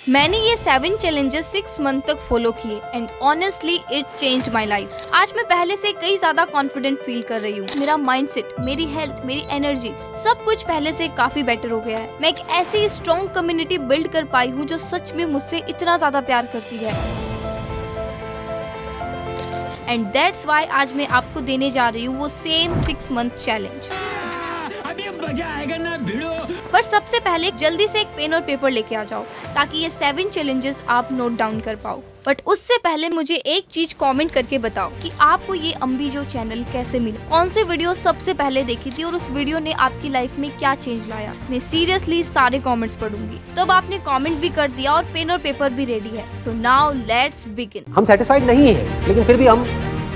मैंने ये 7 challenges 6 month तक फॉलो किए and honestly it change my life. आज मैं पहले से कई ज्यादा कॉन्फिडेंट फील कर रही हूँ। मेरा माइंडसेट, मेरी हेल्थ, मेरी एनर्जी सब कुछ पहले से काफी बेटर हो गया है। मैं एक ऐसी स्ट्रॉन्ग कम्युनिटी बिल्ड कर पाई हूँ जो सच में मुझसे इतना ज्यादा प्यार करती है। एंड दैट्स वाई आज मैं आपको देने जा रही हूँ वो सेम 6 मंथ चैलेंज। अभी मजा आएगा ना भिड़ो। पर सबसे पहले जल्दी से एक पेन और पेपर लेके आ जाओ ताकि ये 7 चैलेंजेस आप नोट डाउन कर पाओ। बट उससे पहले मुझे एक चीज कमेंट करके बताओ कि आपको ये अम्बीजो चैनल कैसे मिला, कौन सी वीडियो सबसे पहले देखी थी और उस वीडियो ने आपकी लाइफ में क्या चेंज लाया। मैं सीरियसली सारे कमेंट्स पढ़ूंगी। तब आपने कमेंट भी कर दिया और पेन और पेपर भी रेडी है। So now let's begin. हम सेटिस्फाइड नहीं है, लेकिन फिर भी हम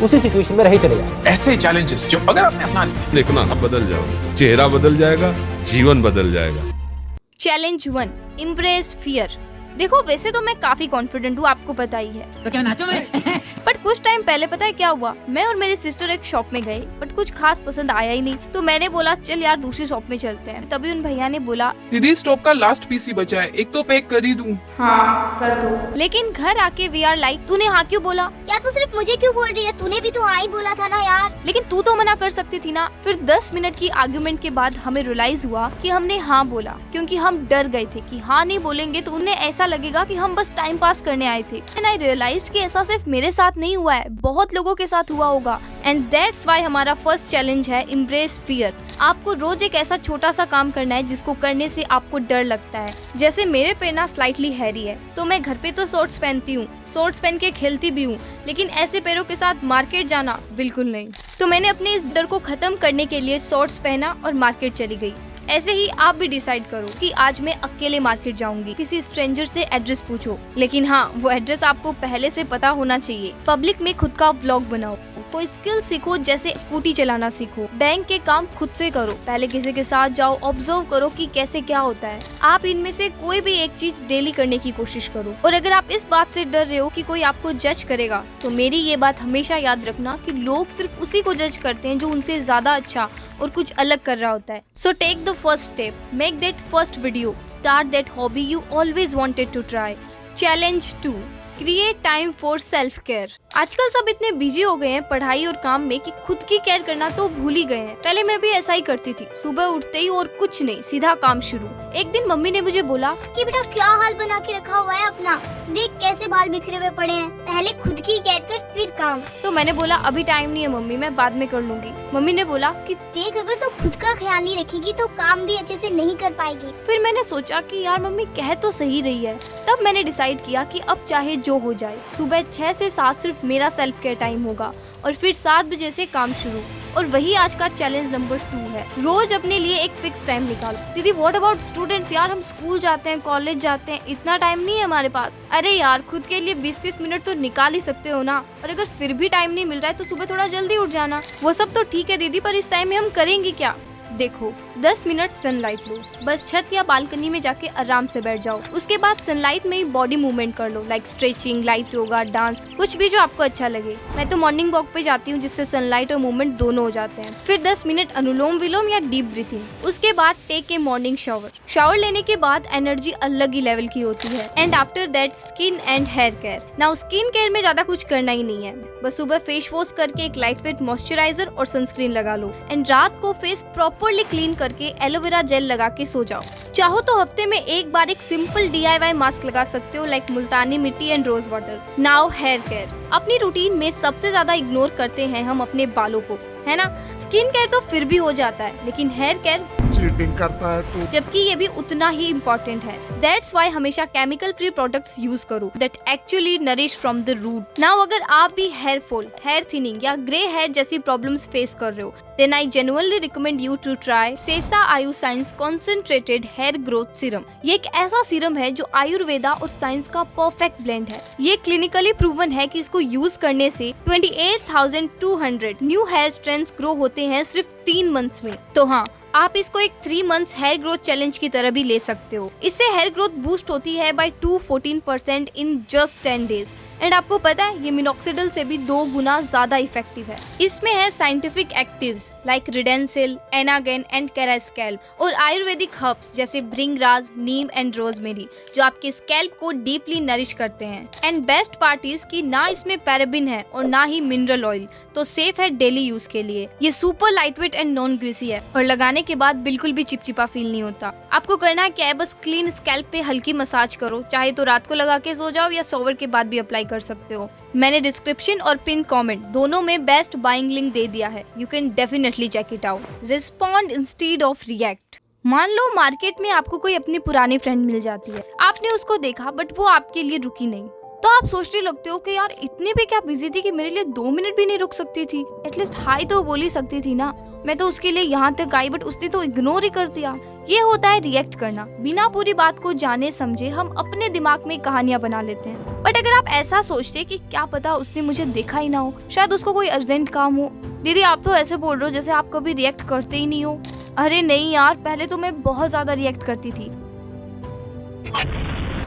उसी सिचुएशन में रह चले जाए। ऐसे चैलेंजेस जो अगर आपने अपना देखना, आप बदल जाओ, चेहरा बदल जाएगा, जीवन बदल जाएगा। Challenge 1, impress fear. देखो वैसे तो मैं काफी कॉन्फिडेंट हूँ, आपको पता ही है। तो क्या नाचो मैं? बट कुछ टाइम पहले पता है क्या हुआ, मैं और मेरी सिस्टर एक शॉप में गए बट कुछ खास पसंद आया ही नहीं। तो मैंने बोला चल यार दूसरी शॉप में चलते हैं। तभी उन भैया ने बोला दीदी स्टॉक का लास्ट पीस ही बचा है, एक तो पैक कर ही दूं। हाँ कर दो। लेकिन घर आके वी आर लाइक तूने हाँ क्यों बोला यार? तू सिर्फ मुझे क्यों बोल रही है? तूने भी तो हाँ ही बोला था ना यार। लेकिन तू तो मना कर सकती थी ना। फिर 10 मिनट की आर्ग्यूमेंट के बाद हमें रियलाइज हुआ कि हमने हाँ बोला क्योंकि हम डर गए थे कि हाँ नहीं बोलेंगे तो उन्हें ऐसा लगेगा कि हम बस टाइम पास करने आए थे। एंड आई रियलाइज्ड कि ऐसा सिर्फ मेरे साथ नहीं हुआ है, बहुत लोगों के साथ हुआ होगा। एंड दैट्स वाई हमारा फर्स्ट चैलेंज है इम्प्रेस फियर। आपको रोज एक ऐसा छोटा सा काम करना है जिसको करने से आपको डर लगता है। जैसे मेरे पैर ना स्लाइटली हैरी है तो मैं घर पे तो शॉर्ट्स पहनती हूँ, शॉर्ट्स पहन के खेलती भी हूँ, लेकिन ऐसे पैरों के साथ मार्केट जाना बिल्कुल नहीं। तो मैंने अपने इस डर को खत्म करने के लिए शॉर्ट्स पहना और मार्केट चली गई। ऐसे ही आप भी डिसाइड करो कि आज मैं अकेले मार्केट जाऊंगी। किसी स्ट्रेंजर से एड्रेस पूछो, लेकिन हाँ वो एड्रेस आपको पहले से पता होना चाहिए। पब्लिक में खुद का व्लॉग बनाओ, कोई स्किल सीखो, जैसे स्कूटी चलाना सीखो। बैंक के काम खुद से करो, पहले किसी के साथ जाओ, ऑब्जर्व करो कि कैसे क्या होता है। आप इनमें से कोई भी एक चीज डेली करने की कोशिश करो। और अगर आप इस बात से डर रहे हो कि कोई आपको जज करेगा तो मेरी ये बात हमेशा याद रखना कि लोग सिर्फ उसी को जज करते हैं जो उनसे ज्यादा अच्छा और कुछ अलग कर रहा होता है। So take the first step, make that first video, start that hobby you always wanted to try. Challenge 2, create time for self care. आजकल सब इतने बिजी हो गए हैं पढ़ाई और काम में कि खुद की केयर करना तो भूल ही गए हैं। पहले मैं भी ऐसा ही करती थी, सुबह उठते ही और कुछ नहीं, सीधा काम शुरू। एक दिन मम्मी ने मुझे बोला कि बेटा क्या हाल बना के रखा हुआ है अपना, देख कैसे बाल बिखरे हुए पड़े हैं, पहले खुद की केयर कर फिर काम। तो मैंने बोला अभी टाइम नहीं है मम्मी, मैं बाद में कर लूंगी। मम्मी ने बोला कि देख अगर तो खुद का ख्याल नहीं रखेगी तो काम भी अच्छे से नहीं कर पाएगी। फिर मैंने सोचा कि यार मम्मी कह तो सही रही है। तब मैंने डिसाइड किया कि अब चाहे जो हो जाए सुबह 6 से 7 सिर्फ मेरा सेल्फ केयर टाइम होगा और फिर 7 बजे से काम शुरू। और वही आज का चैलेंज नंबर 2 है, रोज अपने लिए एक फिक्स टाइम निकालो। दीदी व्हाट अबाउट स्टूडेंट्स? यार हम स्कूल जाते हैं, कॉलेज जाते हैं, इतना टाइम नहीं है हमारे पास। अरे यार खुद के लिए 20-30 मिनट तो निकाल ही सकते हो ना। और अगर फिर भी टाइम नहीं मिल रहा है तो सुबह थोड़ा जल्दी उठ जाना। वो सब तो ठीक है दीदी, पर इस टाइम में हम करेंगे क्या? देखो 10 मिनट सनलाइट लो, बस छत या बालकनी में जाके आराम से बैठ जाओ। उसके बाद सनलाइट में ही बॉडी मूवमेंट कर लो, like stretching, light yoga, dance, कुछ भी जो आपको अच्छा लगे। मैं तो मॉर्निंग वॉक पे जाती हूँ जिससे सनलाइट और मूवमेंट दोनों हो जाते हैं। फिर 10 मिनट अनुलोम विलोम या डीप ब्रीथिंग। उसके बाद take a morning shower. Shower लेने के बाद एनर्जी अलग ही लेवल की होती है। And after that skin and hair care. Now skin care में ज्यादा कुछ करना ही नहीं है, बस सुबह फेस वॉश करके एक लाइट वेट मॉइस्चराइजर और सनस्क्रीन लगा लो। एंड रात को फेस प्रॉपरली क्लीन करके एलोवेरा जेल लगा के सो जाओ। चाहो तो हफ्ते में एक बार एक सिंपल DIY मास्क लगा सकते हो, like Multani mitti and rose water. Now hair care. अपनी रूटीन में सबसे ज्यादा इग्नोर करते हैं हम अपने बालों को, है ना। स्किन केयर तो फिर भी हो जाता है, लेकिन हेयर केयर चीटिंग करता है तू। जबकि ये भी उतना ही इम्पोर्टेंट है। दैट्स वाई हमेशा केमिकल फ्री प्रोडक्ट्स यूज करो that actually nourish from the root. Now अगर आप भी हेयर फॉल, हेयर थिनिंग या ग्रे हेयर जैसी प्रॉब्लम्स फेस कर रहे हो then I genuinely recommend you to try Sesa Ayu science concentrated hair growth serum. ये एक ऐसा सीरम है जो आयुर्वेदा और साइंस का परफेक्ट ब्लेंड है। ये क्लिनिकली प्रूवन है कि इसको यूज करने से 28,200 न्यू हेयर स्ट्रेंथ्स ग्रो होते हैं सिर्फ 3 मंथ्स में। तो हाँ, आप इसको एक 3 मंथ्स हेयर ग्रोथ चैलेंज की तरह भी ले सकते हो। इससे हेयर ग्रोथ बूस्ट होती है by 214% in just 10 days. And आपको पता है ये मिनॉक्सिडिल से भी 2 गुना ज्यादा इफेक्टिव है। इसमें है साइंटिफिक एक्टिव्स लाइक रिडेंसिल, एनागेन एंड कैरास्कैल्प और आयुर्वेदिक हर्ब्स जैसे भृंगराज, नीम एंड रोजमेरी जो आपके स्कैल्प को डीपली नरिश करते हैं। एंड बेस्ट पार्ट इज कि ना इसमें पैराबिन है और ना ही मिनरल ऑयल, तो सेफ है डेली यूज के लिए। ये super lightweight and non greasy है और लगाने के बाद बिल्कुल भी चिपचिपा फील नहीं होता। आपको करना है क्या है, बस क्लीन स्कैल्प पे हल्की मसाज करो, चाहे तो रात को लगा के सो जाओ या सोवर के बाद भी अप्लाई कर सकते हो। मैंने डिस्क्रिप्शन और पिन कमेंट दोनों में बेस्ट बाइंग लिंक दे दिया है, you can definitely check it out. Respond instead of react. मान लो मार्केट में आपको कोई अपनी पुरानी फ्रेंड मिल जाती है, आपने उसको देखा बट वो आपके लिए रुकी नहीं, तो आप सोचने लगते हो कि यार इतनी भी क्या बिजी थी कि मेरे लिए 2 मिनट भी नहीं रुक सकती थी, एटलीस्ट हाई तो बोल ही सकती थी ना। मैं तो उसके लिए यहाँ तक आई बट उसने तो इग्नोर ही कर दिया। ये होता है रिएक्ट करना। बिना पूरी बात को जाने समझे हम अपने दिमाग में कहानियां बना लेते हैं। बट अगर आप ऐसा सोचते कि क्या पता उसने मुझे देखा ही ना हो, शायद उसको कोई अर्जेंट काम हो। दीदी आप तो ऐसे बोल रहे हो जैसे आप कभी रिएक्ट करते ही नहीं हो। अरे नहीं यार, पहले तो मैं बहुत ज्यादा रिएक्ट करती थी,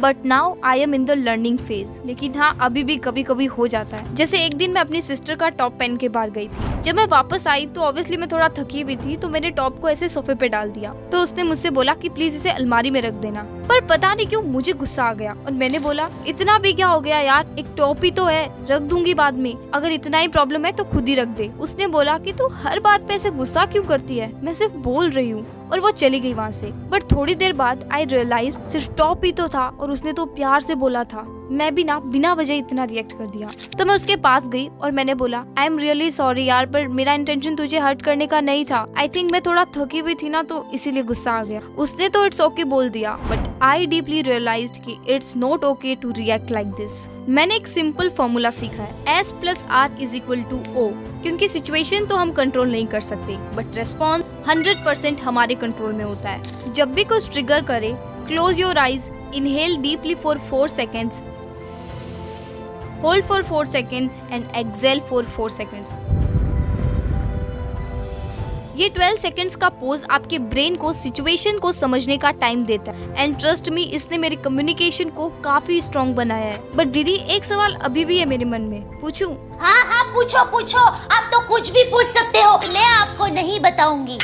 but now I am in the learning phase. लेकिन हाँ, अभी भी कभी कभी हो जाता है। जैसे एक दिन मैं अपनी सिस्टर का टॉप पहन के बाहर गई थी। जब मैं वापस आई तो ऑब्वियसली मैं थोड़ा थकी भी थी, तो मैंने टॉप को ऐसे सोफे पे डाल दिया। तो उसने मुझसे बोला कि प्लीज इसे अलमारी में रख देना, पर पता नहीं क्यों मुझे गुस्सा आ गया और मैंने बोला इतना भी क्या हो गया यार, एक टॉप ही तो है, रख दूंगी बाद में, अगर इतना ही प्रॉब्लम है तो खुद ही रख दे। उसने बोला कि तू हर बात पे ऐसे गुस्सा क्यों करती है, मैं सिर्फ बोल रही हूँ, और वो चली गई वहाँ से। बट थोड़ी देर बाद आई रियलाइज सिर्फ टॉप ही तो था और उसने तो प्यार से बोला था। मैं भी ना बिना वजह इतना रिएक्ट कर दिया। तो मैं उसके पास गई और मैंने बोला आई एम रियली सॉरी यार, पर मेरा इंटेंशन तुझे हर्ट करने का नहीं था। आई थिंक मैं थोड़ा थकी हुई थी ना, तो इसीलिए गुस्सा आ गया। उसने तो इट्स ओके बोल दिया, बट आई डीपली रियलाइज्ड कि it's not okay to react like this. मैंने एक सिंपल फॉर्मूला सीखा है, S+R = O, क्योंकि सिचुएशन तो हम कंट्रोल नहीं कर सकते, बट रेस्पॉन्स 100% हमारे कंट्रोल में होता है। जब भी कुछ ट्रिगर करे, close your eyes, inhale deeply for 4 seconds, hold for 4 seconds and exhale for 4 seconds। ये 12 सेकेंड्स का पोज आपके ब्रेन को सिचुएशन को समझने का टाइम देता है। एंड ट्रस्ट मी, इसने मेरी कम्युनिकेशन को काफी स्ट्रॉन्ग बनाया है। बट दीदी एक सवाल अभी भी है मेरे मन में, पूछूं? हाँ पूछो, आप तो कुछ भी पूछ सकते हो, मैं आपको नहीं बताऊंगी।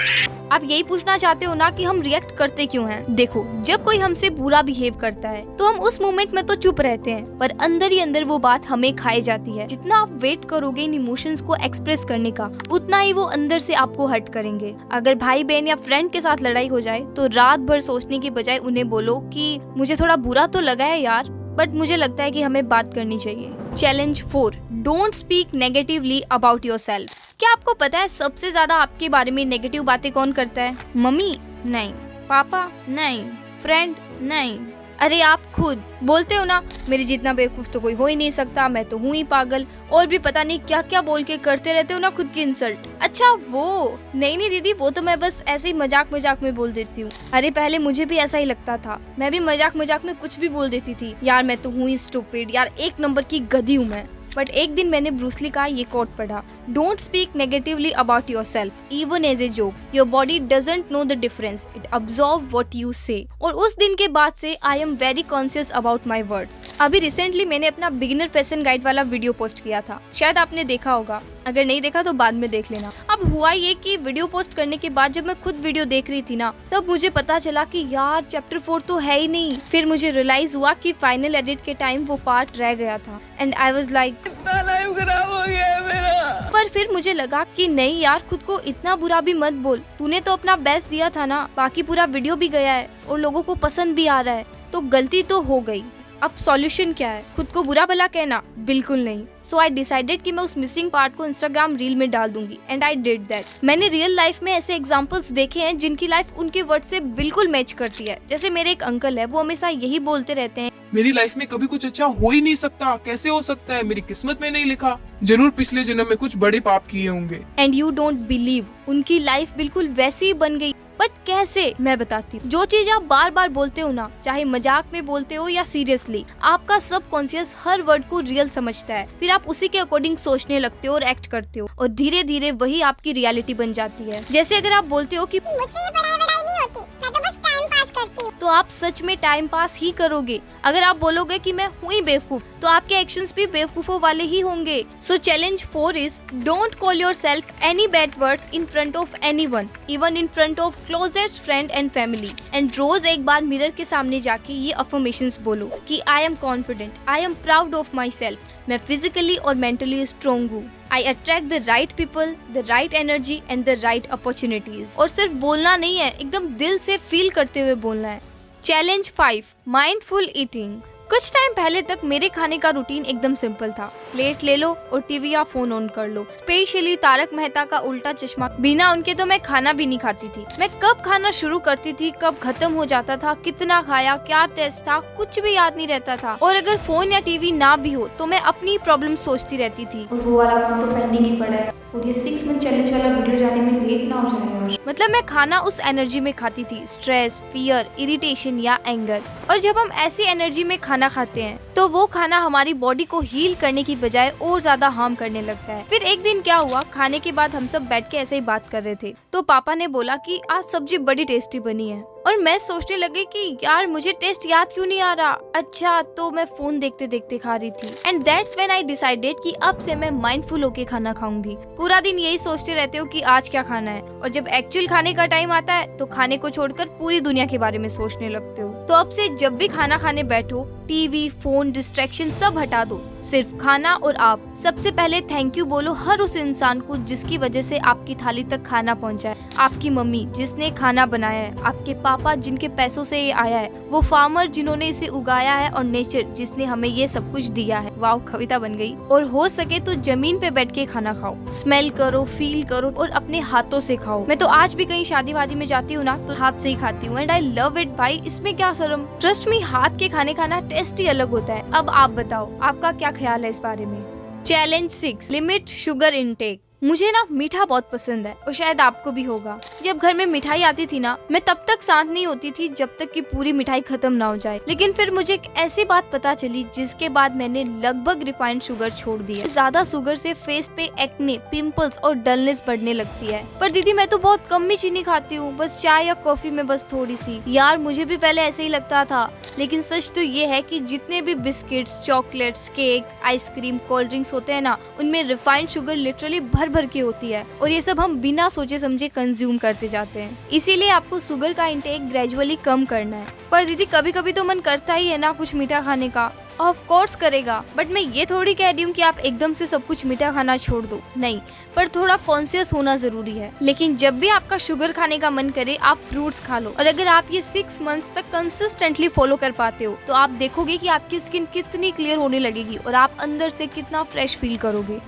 आप यही पूछना चाहते हो ना कि हम रिएक्ट करते क्यों हैं? देखो, जब कोई हमसे बुरा बिहेव करता है तो हम उस मोमेंट में तो चुप रहते हैं, पर अंदर ही अंदर वो बात हमें खाई जाती है। जितना आप वेट करोगे इन इमोशंस को एक्सप्रेस करने का, उतना ही वो अंदर से आपको हर्ट करेंगे। अगर भाई बहन या फ्रेंड के साथ लड़ाई हो जाए तो रात भर सोचने की बजाय उन्हें बोलो कि मुझे थोड़ा बुरा तो लगा है यार, बट मुझे लगता है कि हमें बात करनी चाहिए। Challenge 4, don't speak negatively about yourself. क्या आपको पता है सबसे ज्यादा आपके बारे में नेगेटिव बातें कौन करता है? मम्मी? नहीं। पापा? नहीं। फ्रेंड? नहीं। अरे आप खुद बोलते हो ना, मेरे जितना बेवकूफ तो कोई हो ही नहीं सकता, मैं तो हूँ ही पागल, और भी पता नहीं क्या क्या बोल के करते रहते हो ना खुद की इंसल्ट। अच्छा वो नहीं दीदी, वो तो मैं बस ऐसे ही मजाक में बोल देती हूँ। अरे पहले मुझे भी ऐसा ही लगता था, मैं भी मजाक में कुछ भी बोल देती थी, यार मैं तो हूँ ही स्टूपिड, यार 1 नंबर की गधी हूँ मैं। बट एक दिन मैंने ब्रूस ली का ये कोट पढ़ा, don't speak negatively about yourself even as a joke, your body doesn't know the difference, it absorb what you say. और उस दिन के बाद से I am very conscious about my words. अभी रिसेंटली मैंने अपना बिगिनर फैशन गाइड वाला वीडियो पोस्ट किया था, शायद आपने देखा होगा, अगर नहीं देखा तो बाद में देख लेना। अब हुआ ये कि वीडियो पोस्ट करने के बाद जब मैं खुद वीडियो देख रही थी ना, तब मुझे पता चला कि यार चैप्टर 4 तो है ही नहीं। फिर मुझे रियलाइज हुआ कि फाइनल एडिट के टाइम वो पार्ट रह गया था, एंड आई वाज लाइक इतना लाइफ खराब हो गया है मेरा। पर फिर मुझे लगा कि नहीं यार, खुद को इतना बुरा भी मत बोल, तूने तो अपना बेस्ट दिया था ना, बाकी पूरा वीडियो भी गया है और लोगों को पसंद भी आ रहा है, तो गलती तो हो गई। अब सॉल्यूशन क्या है? खुद को बुरा भला कहना? बिल्कुल नहीं। सो आई डिसाइडेड कि मैं उस मिसिंग पार्ट को इंस्टाग्राम रील में डाल दूंगी, एंड आई डिड दैट। मैंने रियल लाइफ में ऐसे एग्जांपल्स देखे हैं जिनकी लाइफ उनके वर्ड से बिल्कुल मैच करती है। जैसे मेरे एक अंकल है, वो हमेशा यही बोलते रहते हैं, मेरी लाइफ में कभी कुछ अच्छा हो ही नहीं सकता, कैसे हो सकता है, मेरी किस्मत में नहीं लिखा, जरूर पिछले जन्म में कुछ बड़े पाप किए होंगे। एंड यू डोंट बिलीव, उनकी लाइफ बिल्कुल वैसी ही बन गई। बट कैसे? मैं बताती हूँ। जो चीज आप बार बार बोलते हो ना, चाहे मजाक में बोलते हो या सीरियसली, आपका सबकॉन्शियस हर वर्ड को रियल समझता है। फिर आप उसी के अकॉर्डिंग सोचने लगते हो और एक्ट करते हो, और धीरे धीरे वही आपकी रियलिटी बन जाती है। जैसे अगर आप बोलते हो कि मुझसे ये पढ़ाई नहीं होती, मैं तो बस टाइम पास करती हूँ, तो आप सच में टाइम पास ही करोगे। अगर आप बोलोगे कि मैं हूँ ही बेवकूफ, तो आपके एक्शंस भी बेवकूफों वाले ही होंगे। So challenge 4 is don't call yourself any bad words in front of anyone, even in front of closest friend and family. And रोज एक बार मिरर के सामने जाके ये अफर्मेशंस बोलो कि I am confident, I am proud of myself, मैं फिजिकली और मेंटली स्ट्रॉन्ग हूँ, I attract the right people, the right energy and the right opportunities. और सिर्फ बोलना नहीं है, एकदम दिल से फील करते हुए बोलना है। Challenge 5 mindful eating. कुछ टाइम पहले तक मेरे खाने का रूटीन एकदम सिंपल था। प्लेट ले लो और टीवी या फोन ऑन कर लो। स्पेशली तारक मेहता का उल्टा चश्मा, बिना उनके तो मैं खाना भी नहीं खाती थी। मैं कब खाना शुरू करती थी, कब खत्म हो जाता था, कितना खाया, क्या टेस्ट था, कुछ भी याद नहीं रहता था। और अगर फोन या टीवी ना भी हो तो मैं अपनी प्रॉब्लम सोचती रहती थी। और वो वाला काम तो पेंडिंग ही पड़ा है, और ये 6 मंथ चैलेंज वाला वीडियो जाने में लेट ना हो जाए यार। मतलब मैं खाना उस एनर्जी में खाती थी, स्ट्रेस, फियर, इरिटेशन या एंगर। और जब हम ऐसी एनर्जी में खाना खाते हैं तो वो खाना हमारी बॉडी को हील करने की बजाय और ज्यादा हार्म करने लगता है। फिर एक दिन क्या हुआ, खाने के बाद हम सब बैठ के ऐसे ही बात कर रहे थे, तो पापा ने बोला कि आज सब्जी बड़ी टेस्टी बनी है। और मैं सोचने लगी कि यार मुझे टेस्ट याद क्यों नहीं आ रहा। अच्छा, तो मैं फोन देखते देखते खा रही थी। And that's when I decided कि अब से मैं माइंडफुल होके खाना खाऊंगी। पूरा दिन यही सोचते रहते हो कि आज क्या खाना है, और जब एक्चुअल खाने का टाइम आता है तो खाने को छोड़कर पूरी दुनिया के बारे में सोचने लगते हो। तो अब से जब भी खाना खाने बैठो, टीवी, फोन, डिस्ट्रैक्शन सब हटा दो, सिर्फ खाना और आप। सबसे पहले थैंक यू बोलो हर उस इंसान को जिसकी वजह से आपकी थाली तक खाना पहुंचा है। आपकी मम्मी जिसने खाना बनाया है, आपके पापा जिनके पैसों से ये आया है, वो फार्मर जिन्होंने इसे उगाया है, और नेचर जिसने हमें ये सब कुछ दिया है। वाओ, कविता बन गई। और हो सके तो जमीन पे बैठ के खाना खाओ, स्मेल करो, फील करो और अपने हाथों से खाओ। मैं तो आज भी कहीं शादी वादी में जाती हूँ ना तो हाथ से ही खाती हूँ, एंड आई लव इट भाई, इसमें क्या शर्म। ट्रस्ट मी, हाथ के खाने खाना टेस्ट ही अलग होता है। अब आप बताओ, आपका क्या ख्याल है इस बारे में। Challenge 6 limit sugar intake. मुझे ना मीठा बहुत पसंद है, और शायद आपको भी होगा। जब घर में मिठाई आती थी ना, मैं तब तक शांत नहीं होती थी जब तक कि पूरी मिठाई खत्म ना हो जाए। लेकिन फिर मुझे एक ऐसी बात पता चली जिसके बाद मैंने लगभग रिफाइंड शुगर छोड़ दी है। ज्यादा शुगर से फेस पे एक्ने, पिंपल्स और डलनेस बढ़ने लगती है। पर दीदी मैं तो बहुत कम ही चीनी खाती हूँ, बस चाय या कॉफी में बस थोड़ी सी। यार मुझे भी पहले ऐसे ही लगता था, लेकिन सच तो ये है कि जितने भी biscuits, chocolates, cake, ice cream, cold drinks होते हैं ना, उनमें रिफाइंड शुगर लिटरली भर के होती है, और ये सब हम बिना सोचे समझे कंज्यूम करते जाते हैं। इसीलिए आपको शुगर का इंटेक ग्रेजुअली कम करना है। पर दीदी कभी कभी तो मन करता ही है ना कुछ मीठा खाने का। ऑफ कोर्स करेगा, बट मैं ये थोड़ी कह रही हूँ कि आप एकदम से सब कुछ मीठा खाना छोड़ दो, नहीं, पर थोड़ा कॉन्शियस होना जरूरी है। लेकिन जब भी आपका शुगर खाने का मन करे, आप फ्रूट्स खा लो। और अगर आप ये 6 मंथ्स तक कंसिस्टेंटली फॉलो कर पाते हो तो आप देखोगे कि आपकी स्किन कितनी क्लियर होने लगेगी और आप अंदर से कितना फ्रेश फील करोगे।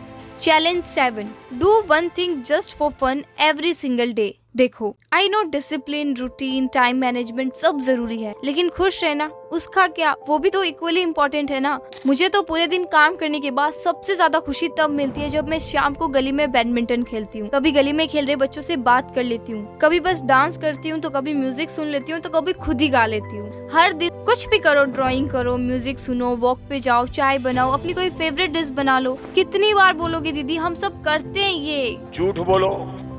Challenge 7 do one thing just for fun every single day. देखो, I know discipline, routine, time management सब जरूरी है, लेकिन खुश रहना उसका क्या, वो भी तो इक्वली इम्पोर्टेंट है ना। मुझे तो पूरे दिन काम करने के बाद सबसे ज्यादा खुशी तब मिलती है जब मैं शाम को गली में बैडमिंटन खेलती हूँ। कभी गली में खेल रहे बच्चों से बात कर लेती हूँ, कभी बस डांस करती हूँ, तो कभी म्यूजिक सुन लेती हूँ, तो कभी खुद ही गा लेती हूँ। हर दिन कुछ भी करो, ड्राइंग करो, म्यूजिक सुनो, वॉक पे जाओ, चाय बनाओ, अपनी कोई फेवरेट डिश बना लो। कितनी बार बोलोगे दीदी, हम सब करते हैं ये। झूठ बोलो,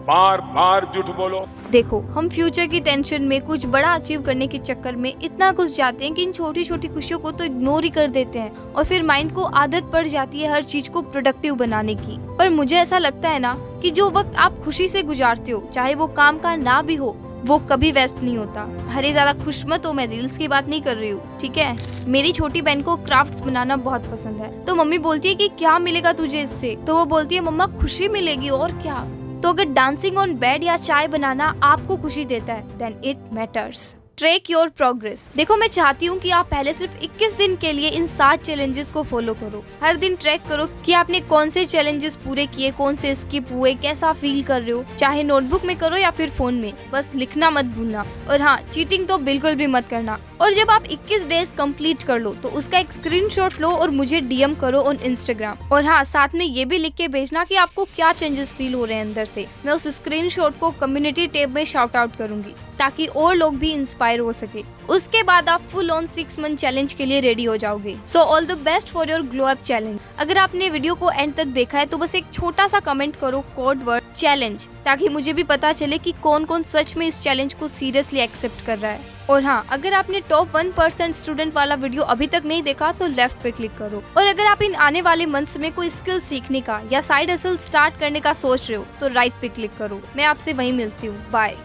बार बार झूठ बोलो। देखो, हम फ्यूचर की टेंशन में कुछ बड़ा अचीव करने के चक्कर में इतना घुस जाते हैं कि इन छोटी छोटी खुशियों को तो इग्नोर ही कर देते हैं, और फिर माइंड को आदत पड़ जाती है हर चीज को प्रोडक्टिव बनाने की। पर मुझे ऐसा लगता है ना कि जो वक्त आप खुशी से गुजारते हो, चाहे वो काम का ना भी हो, वो कभी वेस्ट नहीं होता। अरे ज्यादा खुश मत हो, मैं रील्स की बात नहीं कर रही हूँ, ठीक है। मेरी छोटी बहन को क्राफ्ट्स बनाना बहुत पसंद है, तो मम्मी बोलती है कि क्या मिलेगा तुझे इससे, तो वो बोलती है मम्मा खुशी मिलेगी, और क्या। तो अगर डांसिंग ऑन बेड या चाय बनाना आपको खुशी देता है, then it matters. Track your progress. देखो, मैं चाहती हूँ कि आप पहले सिर्फ 21 दिन के लिए इन 7 चैलेंजेस को फॉलो करो। हर दिन ट्रैक करो कि आपने कौन से चैलेंजेस पूरे किए, कौन से स्किप हुए, कैसा फील कर रहे हो। चाहे नोटबुक में करो या फिर फोन में, बस लिखना मत भूलना। और हाँ, चीटिंग तो बिल्कुल भी मत करना। और जब आप 21 डेज कंप्लीट कर लो तो उसका एक स्क्रीनशॉट लो और मुझे डीएम करो ऑन इंस्टाग्राम। और हाँ, साथ में ये भी लिख के भेजना कि आपको क्या चेंजेस फील हो रहे हैं अंदर से। मैं उस स्क्रीनशॉट को कम्युनिटी टैब में शाउट आउट करूंगी ताकि और लोग भी इंस्पायर हो सके। उसके बाद आप फुल ऑन 6 मंथ चैलेंज के लिए रेडी हो जाओगे। So all the best for your glow up challenge. अगर आपने वीडियो को एंड तक देखा है तो बस एक छोटा सा कमेंट करो, कोड वर्ड चैलेंज, ताकि मुझे भी पता चले कि कौन कौन सच में इस चैलेंज को सीरियसली एक्सेप्ट कर रहा है। और हाँ, अगर आपने टॉप 1% स्टूडेंट वाला वीडियो अभी तक नहीं देखा तो लेफ्ट पे क्लिक करो। और अगर आप इन आने वाले मंथ्स में कोई स्किल सीखने का या साइड हसल स्टार्ट करने का सोच रहे हो तो राइट पे क्लिक करो। मैं आपसे वहीं मिलती हूँ। बाय।